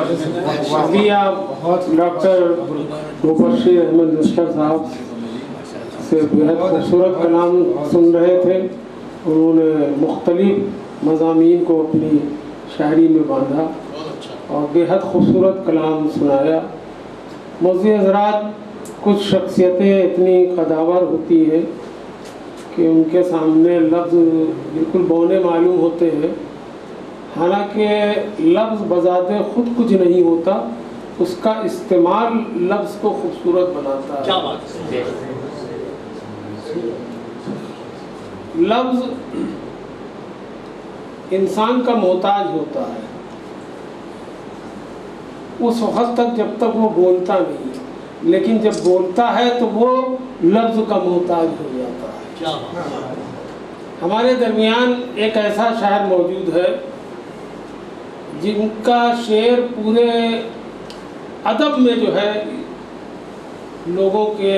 अभी आप डॉक्टर मुबश्शिर अहमद लश्कर साहब से बेहद खूबसूरत कलाम सुन रहे थे। उन्होंने मुख्तलिफ मज़ामीन को अपनी शायरी में बांधा और बेहद खूबसूरत कलाम सुनाया। मौज़ूद हज़रात, कुछ शख्सियतें इतनी कदावर होती हैं कि उनके सामने लफ्ज़ बिल्कुल बौने मालूम होते हैं, हालांकि लफ्ज़ बजाते खुद कुछ नहीं होता, उसका इस्तेमाल लफ्ज़ को खूबसूरत बनाता है। क्या बात है। लफ्ज़ इंसान का मोहताज होता है उस वक्त तक जब तक वो बोलता नहीं, लेकिन जब बोलता है तो वो लफ्ज़ का मोहताज हो जाता है। क्या बात है। हमारे दरमियान एक ऐसा शायर मौजूद है जिनका शेर पूरे अदब में जो है लोगों के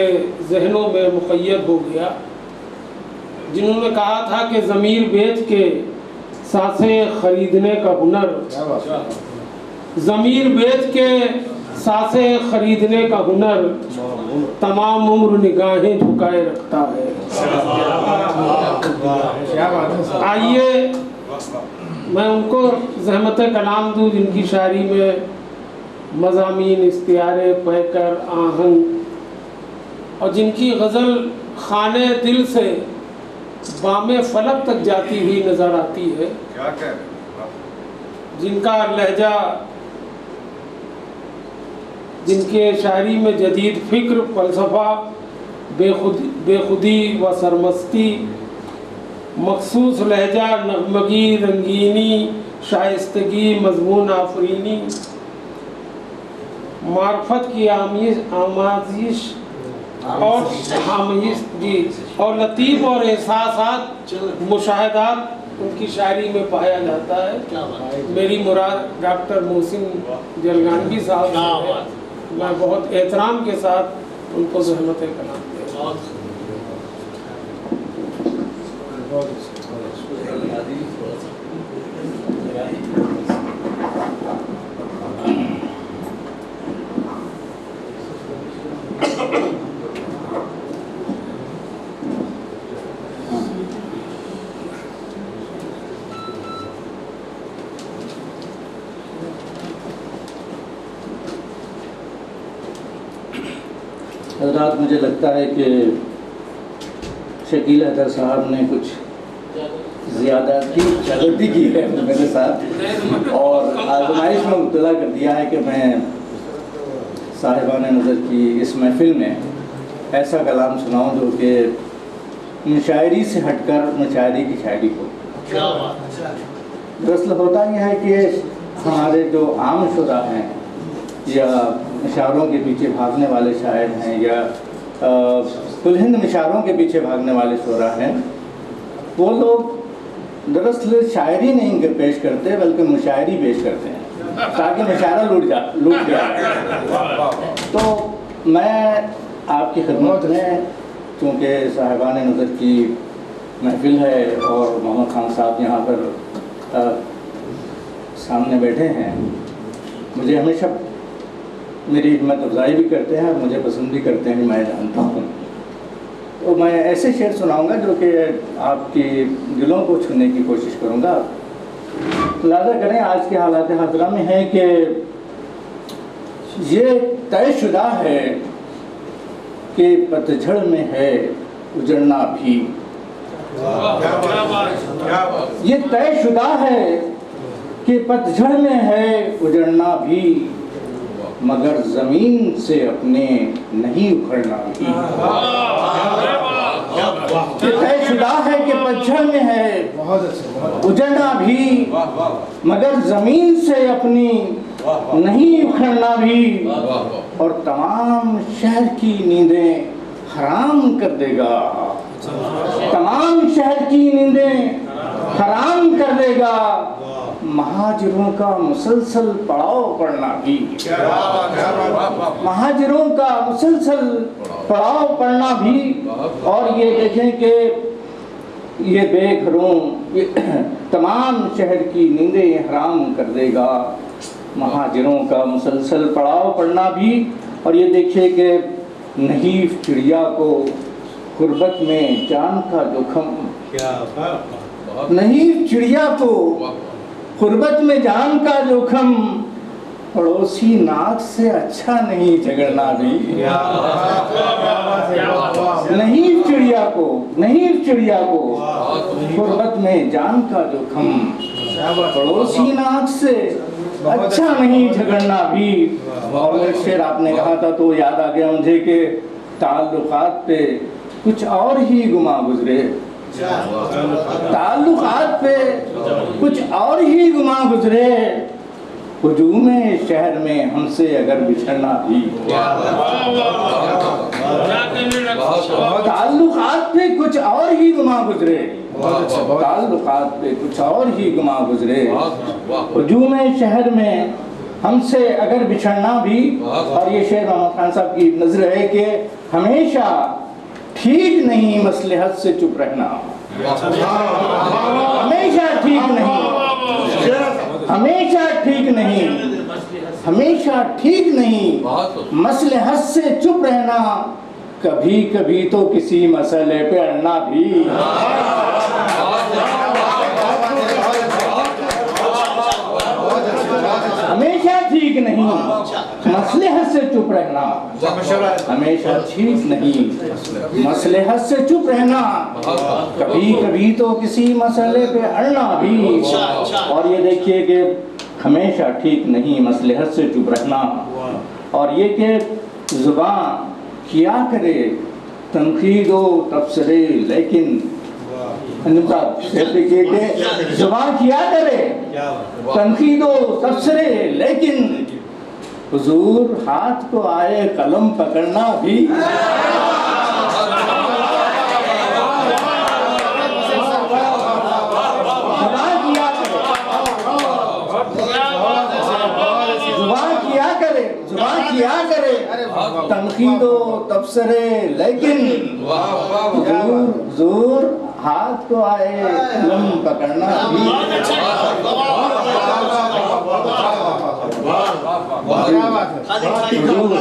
जहनों में मुक़य्यद हो गया, जिन्होंने कहा था कि ज़मीर बेच के सांसें खरीदने का हुनर, ज़मीर बेच के सांसें खरीदने का हुनर तमाम उम्र निगाहें झुकाए रखता है। आइए मैं उनको ज़हमत कलाम दूँ जिनकी शायरी में मज़ामीन, इस्तियारे, पैकर, आहंग और जिनकी गज़ल खाने दिल से बामे फलक तक जाती हुई नज़र आती है, जिनका लहजा, जिनके शायरी में जदीद फ़िक्र, फ़लसफ़ा, बेखुदी व सरमस्ती, मखसूस लहजा, नगमगी, रंगीनी, शाइस्तगी, मज़मून आफरीनी, मार्फत की आमाज़िश और जी और लतीफ़ और एहसासात, मुशाहदात उनकी शायरी में पाया जाता है। मेरी मुराद डॉक्टर मोहसिन जलगानवी साहब है। मैं बहुत एहतराम के साथ उनको ज़हमत कलाम देता हूँ। हज़रात, मुझे लगता है कि शकील हैदर साहब ने कुछ ज़्यादा गलती की है मेरे साथ और आज़माइश में मुब्तला कर दिया है कि मैं साहिबान नज़र की इस महफ़िल में ऐसा कलाम सुनाऊं जो कि मुशायरी से हटकर मुशायरी की शायरी हो। दरअसल होता यह है कि हमारे जो आम शुरा हैं या इशारों के पीछे भागने वाले शायर हैं या कुल हिंद इशारों के पीछे भागने वाले शुरा हैं, वो लोग दरअसल शायरी नहीं पेश करते बल्कि मुशायरी पेश करते हैं ताकि मुशायरा लूट जाए। तो मैं आपकी खिदमत में, चूँकि साहिबान नज़र की महफिल है और मोहम्मद खान साहब यहाँ पर सामने बैठे हैं, मुझे हमेशा मेरी हिम्मत अफजाई भी करते हैं, मुझे पसंद भी करते हैं, मैं जानता हूँ। तो मैं ऐसे शेर सुनाऊंगा जो कि आपकी दिलों को छूने की कोशिश करूँगा। लाजा करें आज के हालात हाजरा में है कि ये तयशुदा है कि पतझड़ में है उजड़ना भी, ये तयशुदा है कि पतझड़ में है उजड़ना भी, मगर ज़मीन से अपने नहीं उखड़ना भी। ये तयशुदा है कि पतझड़ में है उजड़ना भी, मगर ज़मीन से अपनी नहीं उखड़ना भी, और तमाम शहर की नींदें हराम कर देगा, तमाम शहर की नींदें हराम कर देगा, महाजिरों का मुसलसल पड़ाव पड़ना भी, महाजिरों का मुसलसल पड़ाव पड़ना भी। और ये देखें कि ये बेघरों, ये तमाम शहर की नींदें हराम कर देगा, महाजिरों का मुसलसल पड़ाव पड़ना भी। और ये देखिए कि नहीफ चिड़िया को गुर्बत में जान का जोखम, नहीफ चिड़िया को गुर्बत में जान का जोखम, पड़ोसी नाक से अच्छा नहीं झगड़ना भी। नहीफ चिड़िया को गुर्बत में जान का जोखम, पड़ोसी नाक से अच्छा नहीं झगड़ना भी। और एक शेर आपने कहा था तो याद आ गया मुझे कि ताल्लुकात पे कुछ और ही गुमा गुजरे, ताल्लुकात पे कुछ और ही गुमा गुजरे, हुजूमे शहर में हमसे अगर बिछड़ना भी। ताल्लुकात पे कुछ और ही गुमा गुजरे, ताल्लुकात पे कुछ और ही गुमा गुजरे, हुजूमे शहर में हमसे अगर बिछड़ना भी। और ये शेर मोहम्मद खान साहब की नजर है कि हमेशा ठीक नहीं मसलहत से चुप रहना, हमेशा ठीक नहीं, हमेशा ठीक नहीं, हमेशा ठीक नहीं मसलहत से चुप रहना, कभी कभी तो किसी मसले पे अड़ना भी। हमेशा ठीक नहीं मसलहत से चुप रहना, हमेशा ठीक नहीं मसलहत से चुप रहना, कभी कभी तो किसी मसले पे अड़ना भी। और ये देखिए कि हमेशा ठीक नहीं मसलहत से चुप रहना। और ये कि जुबान किया करे तनकीदो तबसरे, लेकिन जुबान किया करे तनकीदो तबसरे, लेकिन हुजूर हाथ को आए कलम पकड़ना भी। जुबान किया करे तनकीदो तबसरे, लेकिन हुजूर हाथ को आए कलम पकड़ना भी।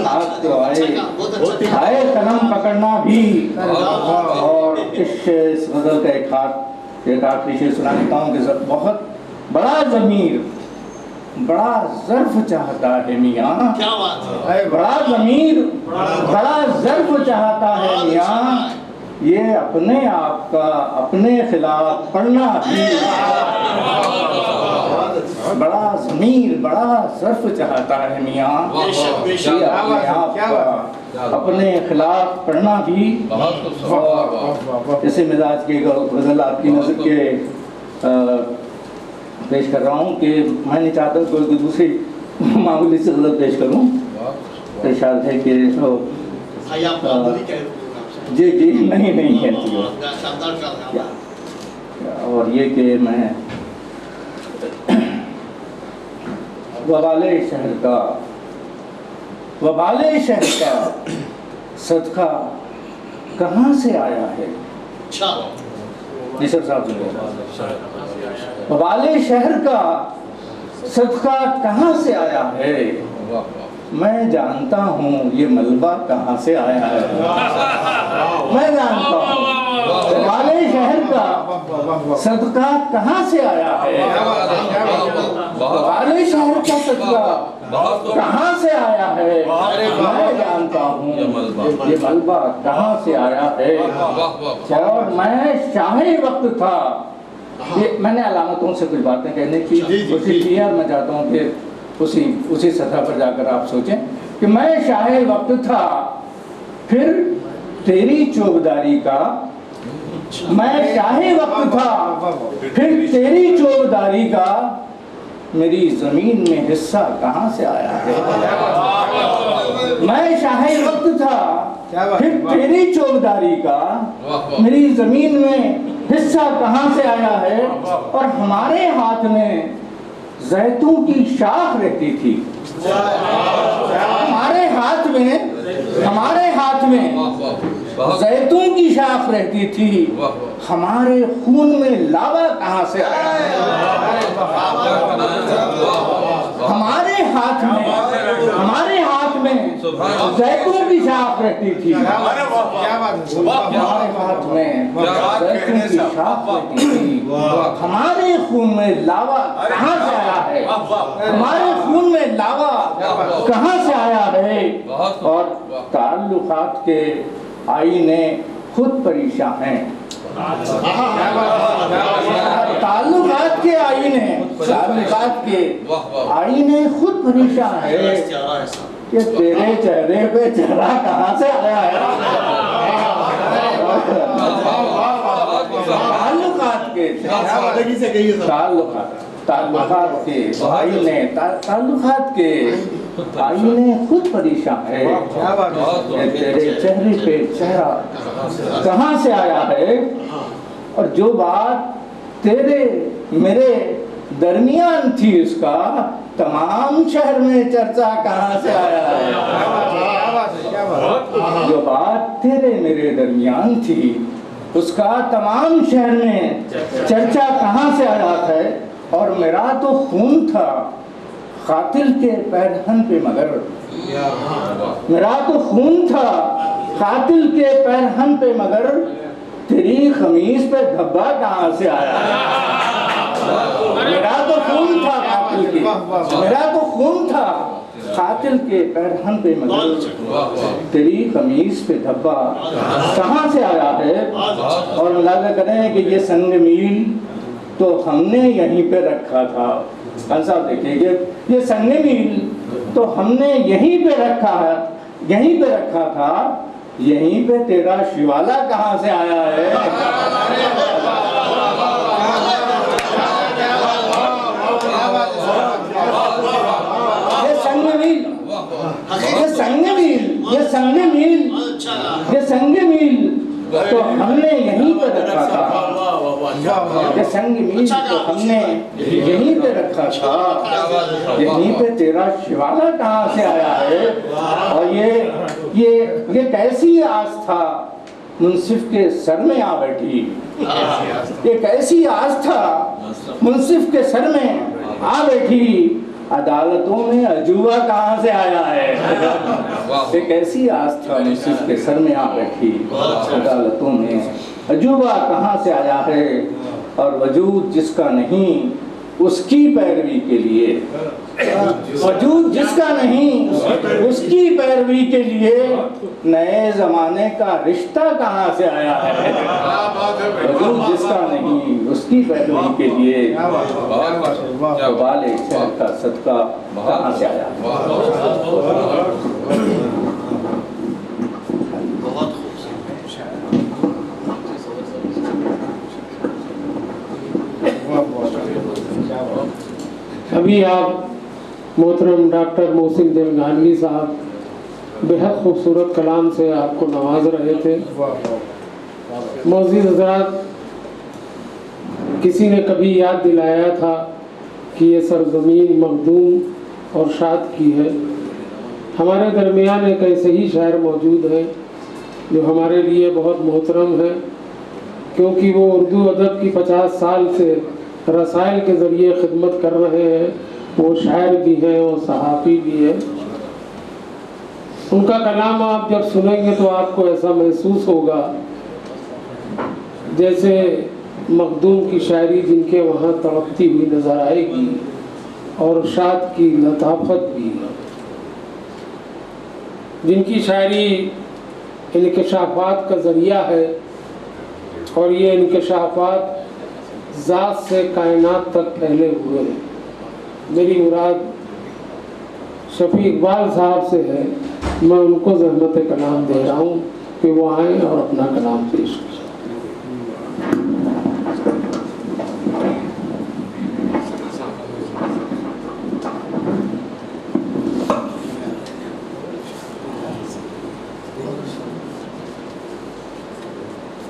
हाथ को आए कलम पकड़ना भी। और इस गजल का एक आखिरी शेर सुना देता हूँ कि बहुत बड़ा ज़मीर बड़ा ज़र्फ चाहता है मियाँ, बड़ा ज़मीर बड़ा ज़र्फ चाहता है मियाँ, ये अपने आप का अपने खिलाफ पढ़ना भी। बड़ा ज़मीर बड़ा ज़र्फ चाहता है मियाँ, ये अपने आप का अपने खिलाफ पढ़ना भी। और इसी मिजाज की गज़ल आपकी नज़र के पेश कर रहा हूँ कि मैं नहीं चाहता कोई दूसरी मामूली से गज़ल पेश करूँ। इरशाद है कि जी जी नहीं है। और ये कि मैं वबाले शहर का सदका कहाँ से आया है। निसर साहब सुनिए, वबाले शहर का सदका कहाँ से आया है, मैं जानता हूँ ये मलबा कहाँ से आया है। मैं जानता हूँ वबाले शहर का सदका कहाँ से आया है, वबाले शहर का सदका कहाँ से आया है, मैं जानता हूँ ये मलबा कहाँ से आया है। और मैं शाही वक्त था, ये मैंने अलामतों से कुछ बातें कहने की कोशिश की है और मैं चाहता हूँ कि उसी सतह पर जाकर आप सोचें कि मैं शाहे वक्त था, फिर तेरी चौबदारी का, मैं शाहे वक्त था, फिर तेरी चौबदारी का, मेरी जमीन में हिस्सा कहाँ से आया है। मैं शाहे वक्त था, फिर तेरी चौबदारी का, मेरी जमीन में हिस्सा कहाँ से आया है। और हमारे हाथ में जैतून की शाख रहती थी, हमारे हाथ में जैतून की शाख रहती थी, हमारे खून में लावा कहाँ से आया है। हमारे हाथ में हमारे हाथ में जैतून की शाख रहती थी, हमारे हाथ में जैतून की शाख रहती थी। हमारे खून में लावा कहाँ से आया है? हमारे खून में लावा कहाँ से आया है? और ताल्लुकात के आईने खुद परेशान हैं। ताल्लुकात के आईने खुद परेशान है कि तेरे चेहरे पे चेहरा कहाँ से आया है? ताल्लुकात के आईने खुद परेशान है। तेरे चेहरे पे चेहरा कहाँ से आया है? और जो बात तेरे मेरे दरमियान थी उसका तमाम शहर में चर्चा कहाँ से आया है? जो बात तेरे मेरे दरमियान थी उसका तमाम शहर में चर्चा कहाँ से आया है? और मेरा तो खून था कातिल के पैरहन पे मगर, मेरा तो खून था कातिल के पैरहन पे मगर, तेरी खमीज पे धब्बा कहाँ से आया? मेरा तो खून था कातिल के, मेरा तो खून था कातिल के पैरहन पे मगर, तेरी खमीज पे धब्बा कहाँ से आया है? और अंदाजा करें कि ये संग मील तो हमने यहीं पे रखा था। साहब देखिए ये संग मील तो हमने यहीं पे रखा है, यहीं पे रखा था। यहीं पे तेरा शिवाला कहाँ से आया है? ये संग मील, ये संग मील, ये संग मील, ये संग मील तो हमने यहीं पे रखा था। ये संग मील तो हमने यहीं पे रखा था। यहीं पे तेरा शिवाला कहाँ से आया है? और ये कैसी आस्था मुंसिफ के सर में आ बैठी? ये कैसी आस्था मुंसिफ के सर में आ बैठी? अदालतों में अजूबा कहाँ से आया है? ये कैसी आस्था मुंसिफ के सर में आ बैठी? अदालतों में अजूबा कहाँ से आया है? और वजूद जिसका नहीं उसकी पैरवी के लिए, वजूद जिसका नहीं उसकी पैरवी के लिए नए जमाने का रिश्ता कहाँ से आया है? वजूद जिसका नहीं उसकी पैरवी के लिए वाले शहर का सदका कहाँ से आया है? अभी आप मोहतरम डॉक्टर मोहसिन देवगानवी साहब बेहद खूबसूरत कलाम से आपको नवाज रहे थे। मौजूद हज़रात, किसी ने कभी याद दिलाया था कि ये सरजमीन मखदूम और शाद की है। हमारे दरमियान एक ऐसे ही शायर मौजूद हैं जो हमारे लिए बहुत मोहतरम है, क्योंकि वो उर्दू अदब की 50 साल से रसायल के ज़रिए खिदमत कर रहे हैं। वो शायर भी हैं और सहाफ़ी भी हैं। उनका कलाम आप जब सुनेंगे तो आपको ऐसा महसूस होगा जैसे मखदूम की शायरी जिनके वहाँ तड़पती हुई नज़र आएगी, और शाद की लताफत भी, जिनकी शायरी इंकशाफात का ज़रिया है, और ये इंकशाफात ज़ात से कायनात तक फैले हुए हैं। मेरी मुराद शफी इकबाल साहब से है। मैं उनको ज़हमत कलाम दे रहा हूँ कि वो आएँ और अपना कलाम पेश करें।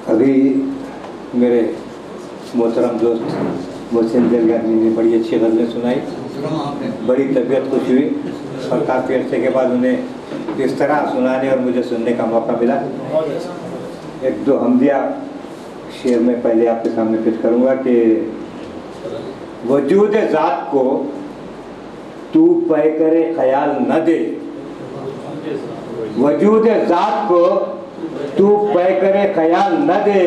अभी मेरे मोहतरम दोस्त मोहसिन देवगानवी ने बड़ी अच्छी गज़लें सुनाई, बड़ी तबीयत खुश हुई और काफ़ी अर्से के बाद उन्हें इस तरह सुनाने और मुझे सुनने का मौका मिला। एक दो हमदिया शेर में पहले आपके सामने पेश करूँगा कि वजूद ज़ात को तू पैकरे ख्याल न दे, वजूद ज़ात को तू पैकरे ख्याल न दे,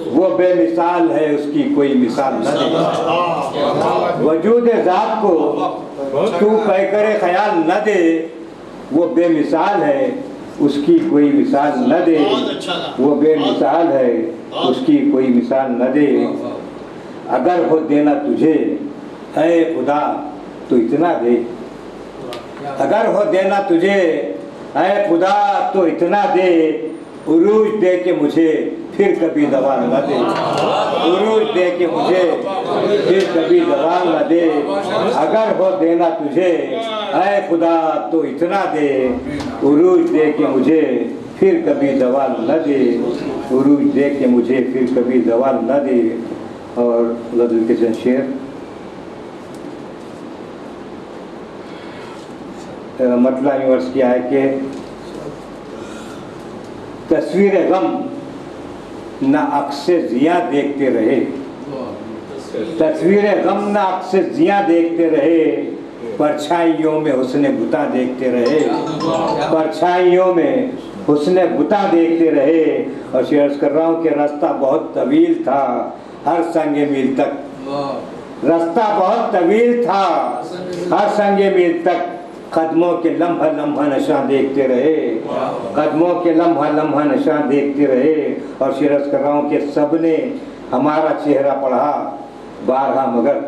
वो बेमिसाल है उसकी कोई मिसाल न दे। वजूद ज़ात को तू पैकरे ख्याल न दे, वो बेमिसाल है उसकी कोई मिसाल न दे, वो बेमिसाल है उसकी कोई मिसाल न दे। अगर हो देना तुझे है खुदा तो इतना दे, अगर हो देना तुझे है खुदा तो इतना दे, उरूज दे के मुझे फिर कभी दवा न दे, उरूज दे के मुझे फिर कभी दवा न दे। अगर हो देना तुझे है खुदा तो इतना दे, उरूज दे के मुझे फिर कभी दवा न दे, उरूज दे के मुझे फिर कभी दवा न दे। और लदल के शेर मतलब यूनिवर्स किया है कि तस्वीर गम न अक्से जिया देखते रहे, तस्वीर गम न अक्से जिया देखते रहे, परछाइयों में हुस्ने बुता देखते रहे, परछाइयों में हुस्ने बुता देखते रहे। और शेयर कर रहा हूँ कि रास्ता बहुत तवील था हर संगे मील तक, रास्ता बहुत तवील था हर संगे मील तक, कदमों के लम्हा लम्हा नशा देखते रहे, कदमों के लम्हा लम्हा नशा देखते रहे। और शेरस कर रहा हूँ कि सबने हमारा चेहरा पढ़ा बारहा मगर,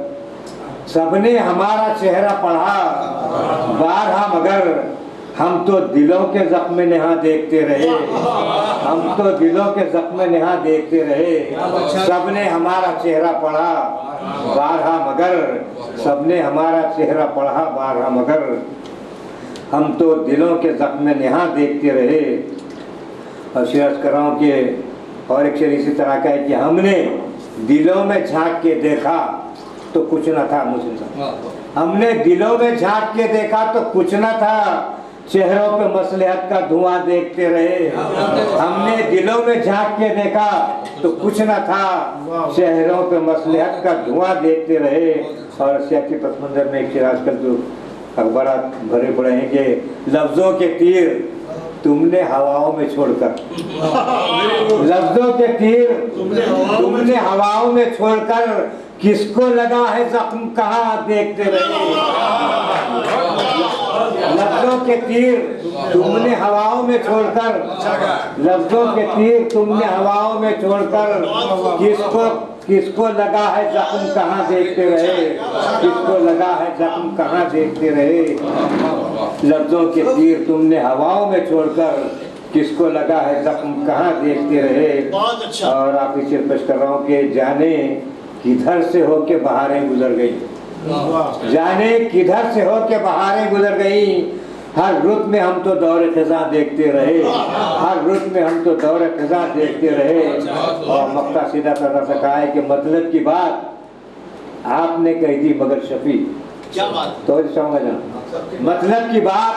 सबने हमारा चेहरा पढ़ा बारहा मगर, हम तो दिलों के जख्म नेहा देखते रहे, हम तो दिलों के जख्म नेहा देखते रहे। सबने हमारा चेहरा पढ़ा बारहा मगर, सबने हमारा चेहरा पढ़ा बारहा मगर, हम तो दिलों के जख्म नेहा देखते रहे। और शेर कर रहा हूँ कि और एक शेर इसी तरह का है कि हमने दिलों में झांक के देखा तो कुछ न था मुझसे, हमने दिलों में झांक के देखा तो कुछ न था, चेहरों पे मसलहत का धुआं देखते रहे। हमने दिलों में झांक के देखा तो कुछ न था, चेहरों पे मसलहत का धुआं देखते रहे। और सियासी पस मंजर में एक शेर आजकल जो अखबार भरे पड़े हैं कि लफ्जों के तीर तुमने हवाओं में छोड़कर, लफ्जों के तीर तुमने हवाओं में छोड़कर, किसको लगा है जख्म कहाँ देखते रहे। लफ्जों के तीर तुमने हवाओं में छोड़कर, लफ्जों के तीर तुमने हवाओं में छोड़कर, किसको लगा है जख्म कहाँ देखते रहे, किसको लगा है जख्म कहाँ देखते रहे। लफ्जों के तीर तुमने हवाओं में छोड़कर, किसको लगा है जख्म कहाँ देखते रहे। और आप इसे पेश कर रहा हूँ कि जाने किधर से होके बहारें गुजर गई, जाने किधर से होके बहारें गुजर गई, हर रुत में हम तो दौरे खिज़ा देखते रहे, हर रुत में हम तो दौरे खिज़ा देखते रहे। और मक्ता सीधा तरह से कहा है कि मतलब की बात आपने कही थी मगर शफी, क्या बात तो ना, मतलब की बात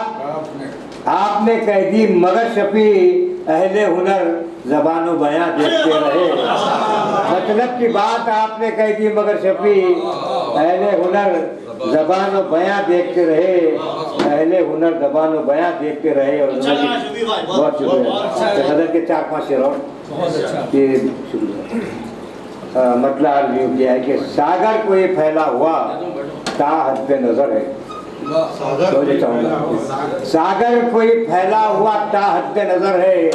आपने कह दी मगर शफी, अहले हुनर ज़बानो बयां देखते रहे। मतलब की बात आपने कह दी मगर शफी, अहले हुनर ज़बानो बयां देखते रहे, अहले हुनर ज़बानो बयां देखते रहे। और बहुत शुक्रिया। नजर के 4-5 शेर और मतलब अर्ज यूँ किया है कि सागर को ये फैला हुआ ताहत पे नजर है, सागर कोई फैला हुआ ताहत पे नजर है,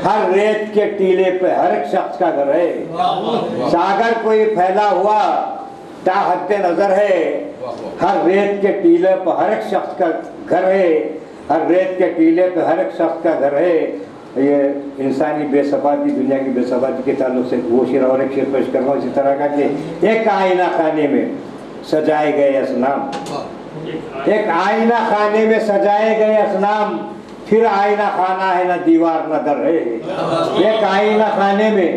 हर रेत के टीले पे हर एक शख्स का घर है। सागर कोई फैला हुआ ताहत पे नजर है, हर रेत के टीले पर हर एक शख्स का घर है, हर रेत के टीले पे हर एक शख्स का घर है। ये इंसानी बेसबाती, दुनिया की बेसबाती के ताल्लुक से वो शेर और एक शेर पेश कर रहा हूँ इसी तरह का कि एक आईना खाने में सजाए गए असनाम, एक आईना खाने में सजाए गए असनाम, फिर आईना खाना है ना दीवार न दर है। एक आईना खाने में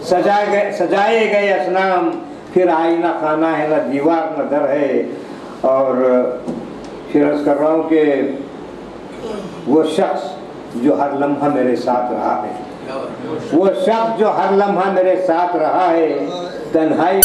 सजाए गए असनाम, फिर आईना खाना है ना दीवार न दर है। और शेरस कर रहा हूँ कि वो शख्स जो हर लम्हा मेरे साथ रहा है, वो शख्स जो हर लम्हा मेरे साथ रहा है, तन्हाई